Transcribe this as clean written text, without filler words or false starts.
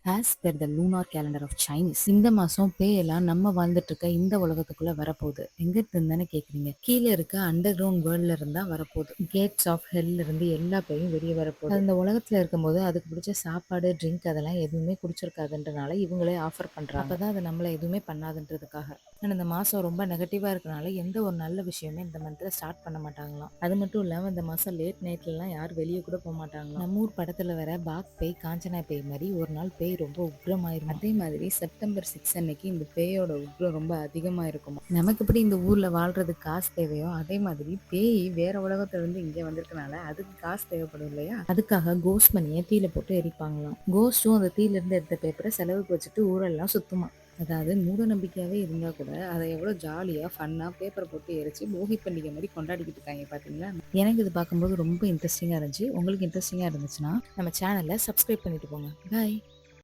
As per the lunar calendar of Chinese இந்த மாசம் பேயெல்லாம் நம்ம வாழ்ந்துட்டு இருக்க இந்த உலகத்துக்குள்ள வரப்போகுது. எங்க இருந்தானே கேக்குறீங்க? கீழே இருக்க அண்டர் கிரவுண்ட் வேர்ல்ட்ல இருந்தா வரப்போகுது. கேட்ஸ் ஆஃப் ஹெல்ல இருந்து எல்லா பேயும் வெளியே வரப்போகுது. அந்த உலகத்துல இருக்கும்போது அதுக்கு பிடிச்ச சாப்பாடு ட்ரிங்க் அதெல்லாம் எதுவுமே குடிச்சிருக்காதுன்றனால இவங்களே ஆஃபர் பண்றாங்க. அப்பதான் அது நம்மள எதுவுமே பண்ணாதுன்றதுக்காக. இந்த மாசம் ரொம்ப நெகட்டிவா இருக்கனால எந்த ஒரு நல்ல விஷயமே இந்த மந்த்ல ஸ்டார்ட் பண்ண மாட்டாங்களாம். அது மட்டும் இல்லாம இந்த மாசம் லேட் நைட்ல எல்லாம் யாரும் வெளியே கூட போக மாட்டாங்களாம். நம்ம ஊர் படத்துல வர பாக் பேய் காஞ்சனா பேய் மாதிரி ஒரு நாள் பேய் ரொம்ப உக்ரமாயிருக்கும். அதே மாதிரி செப்டம்பர் 6 அன்னைக்கு இந்த பேயோட உக்ரம் ரொம்ப அதிகமா இருக்கும். நமக்கு எப்படி இந்த ஊர்ல வாழ்றதுக்கு காசு தேவையோ அதே மாதிரி பேய் வேற உலகத்துல இருந்து இங்க வந்திருக்கனால அதுக்கு காசு தேவைப்படும் இல்லையா? அதுக்காக கோஸ்ட் மணியை தீல போட்டு எரிப்பாங்களாம். கோஸ்டும் அந்த தீல இருந்து எடுத்த பேப்பரை செலவுக்கு வச்சுட்டு ஊரெல்லாம் சுத்துமா. அதாவது மூட நம்பிக்கையாவே இருந்தா கூட அதை எவ்வளவு ஜாலியா ஃபன்னா பேப்பரை போட்டு எரிச்சு போகி பண்டிகை மாதிரி கொண்டாடிக்கிட்டு இருக்காங்க பாத்தீங்களா? எனக்கு இது பார்க்கும்போது ரொம்ப இன்ட்ரெஸ்டிங்கா இருந்துச்சு. உங்களுக்கு இன்ட்ரெஸ்டிங்கா இருந்துச்சுன்னா நம்ம சேனலை சப்ஸ்கிரைப் பண்ணிட்டு போங்க. பாய்.